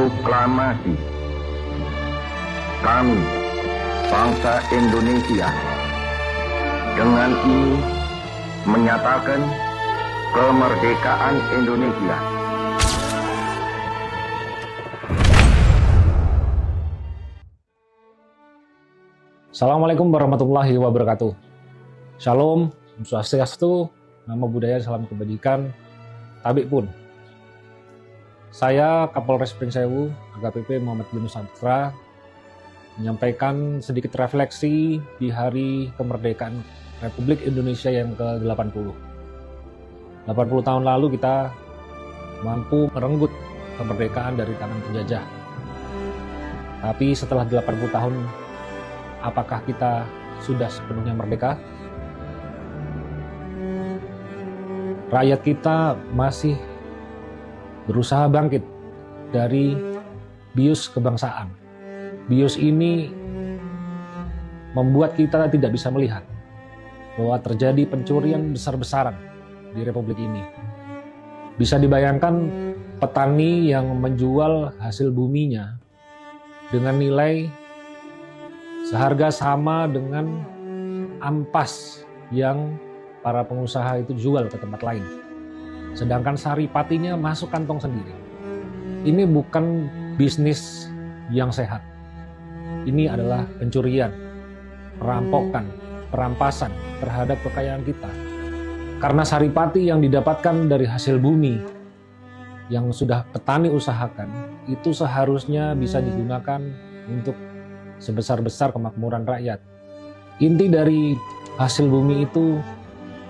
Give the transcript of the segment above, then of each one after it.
Proklamasi. Kami, bangsa Indonesia, dengan ini menyatakan kemerdekaan Indonesia. Assalamualaikum warahmatullahi wabarakatuh. Shalom, Om Swastiastu, Namo Buddhaya, salam kebajikan, tabik pun. Saya Kapolres Pringsewu, AKBP Muhammad Yunus Saputra, menyampaikan sedikit refleksi di hari kemerdekaan Republik Indonesia yang ke-80. 80 tahun lalu kita mampu merenggut kemerdekaan dari tangan penjajah. Tapi setelah 80 tahun, apakah kita sudah sepenuhnya merdeka? Rakyat kita masih berusaha bangkit dari bius kebangsaan. Bius ini membuat kita tidak bisa melihat bahwa terjadi pencurian besar-besaran di Republik ini. Bisa dibayangkan petani yang menjual hasil buminya dengan nilai seharga sama dengan ampas yang para pengusaha itu jual ke tempat lain. Sedangkan saripatinya masuk kantong sendiri. Ini bukan bisnis yang sehat. Ini adalah pencurian, perampokan, perampasan terhadap kekayaan kita. Karena saripati yang didapatkan dari hasil bumi yang sudah petani usahakan, itu seharusnya bisa digunakan untuk sebesar-besar kemakmuran rakyat. Inti dari hasil bumi itu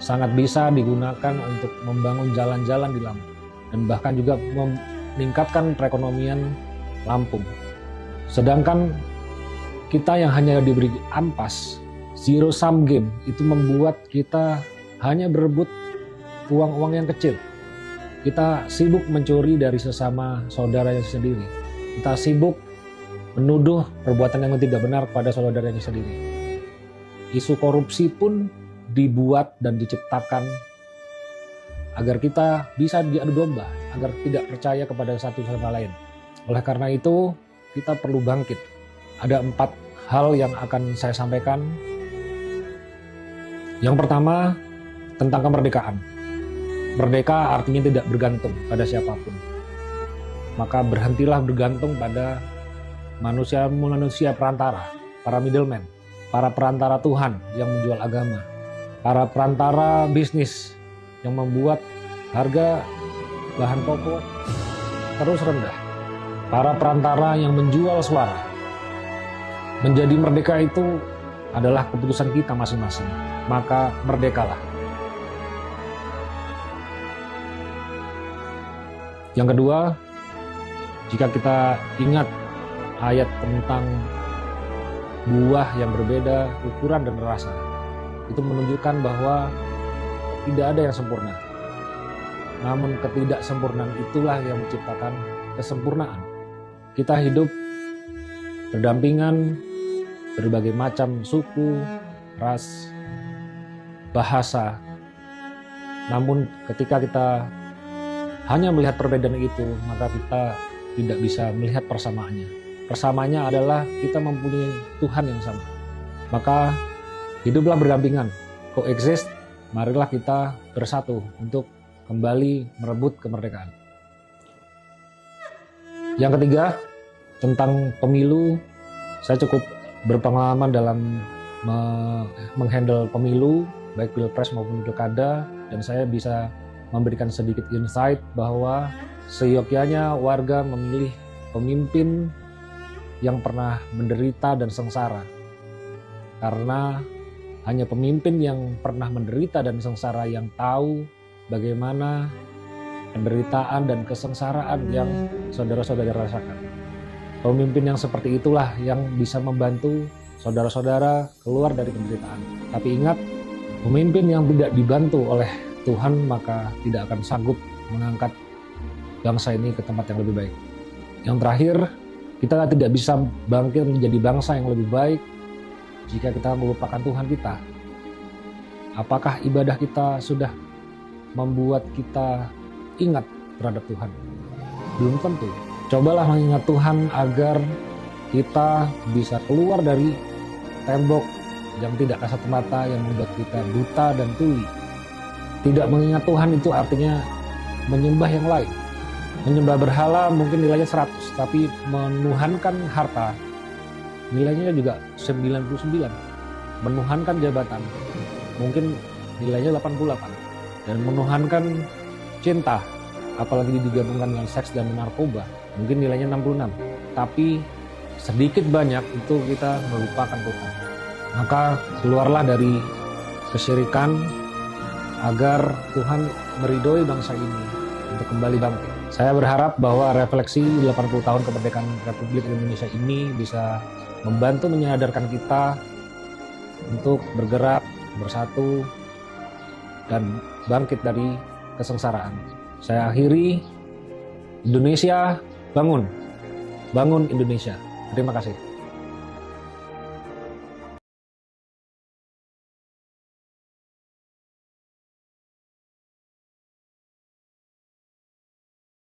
sangat bisa digunakan untuk membangun jalan-jalan di Lampung dan bahkan juga meningkatkan perekonomian Lampung. Sedangkan kita yang hanya diberi ampas, zero sum game, itu membuat kita hanya berebut uang-uang yang kecil. Kita sibuk mencuri dari sesama saudaranya sendiri. Kita sibuk menuduh perbuatan yang tidak benar pada saudaranya sendiri. Isu korupsi pun dibuat dan diciptakan agar kita bisa diadu domba, agar tidak percaya kepada satu sama lain. Oleh karena itu, kita perlu bangkit. Ada 4 hal yang akan saya sampaikan. Yang pertama, tentang kemerdekaan. Merdeka artinya tidak bergantung pada siapapun. Maka berhentilah bergantung pada manusia perantara, para middleman, para perantara Tuhan yang menjual agama, para perantara bisnis yang membuat harga bahan pokok terus rendah, para perantara yang menjual suara. Menjadi merdeka itu adalah keputusan kita masing-masing, maka merdekalah. Yang kedua, jika kita ingat ayat tentang buah yang berbeda ukuran dan rasa, itu menunjukkan bahwa tidak ada yang sempurna. Namun ketidaksempurnaan itulah yang menciptakan kesempurnaan. Kita hidup berdampingan berbagai macam suku, ras, bahasa. Namun ketika kita hanya melihat perbedaan itu, maka kita tidak bisa melihat persamaannya. Persamaannya adalah kita mempunyai Tuhan yang sama. Maka hiduplah berdampingan, coexist, marilah kita bersatu untuk kembali merebut kemerdekaan. Yang ketiga, tentang pemilu, saya cukup berpengalaman dalam menghandle pemilu, baik pilpres maupun pilkada, dan saya bisa memberikan sedikit insight bahwa seyogyanya warga memilih pemimpin yang pernah menderita dan sengsara. Karena hanya pemimpin yang pernah menderita dan sengsara yang tahu bagaimana penderitaan dan kesengsaraan yang saudara-saudara rasakan. Pemimpin yang seperti itulah yang bisa membantu saudara-saudara keluar dari penderitaan. Tapi ingat, pemimpin yang tidak dibantu oleh Tuhan maka tidak akan sanggup mengangkat bangsa ini ke tempat yang lebih baik. Yang terakhir, kita tidak bisa bangkit menjadi bangsa yang lebih baik jika kita melupakan Tuhan kita. Apakah ibadah kita sudah membuat kita ingat terhadap Tuhan? Belum tentu. Cobalah mengingat Tuhan agar kita bisa keluar dari tembok yang tidak kasat mata yang membuat kita buta dan tuli. Tidak mengingat Tuhan itu artinya menyembah yang lain. Menyembah berhala mungkin nilainya 100, tapi menuhankan harta nilainya juga 99. Menuhankan jabatan mungkin nilainya 88. Dan menuhankan cinta, apalagi digabungkan dengan seks dan narkoba, mungkin nilainya 66. Tapi sedikit banyak itu kita melupakan Tuhan. Maka keluarlah dari kesyirikan agar Tuhan meridhoi bangsa ini untuk kembali bangkit. Saya berharap bahwa refleksi 80 tahun kemerdekaan Republik Indonesia ini bisa membantu menyadarkan kita untuk bergerak, bersatu, dan bangkit dari kesengsaraan. Saya akhiri, Indonesia bangun. Bangun Indonesia. Terima kasih.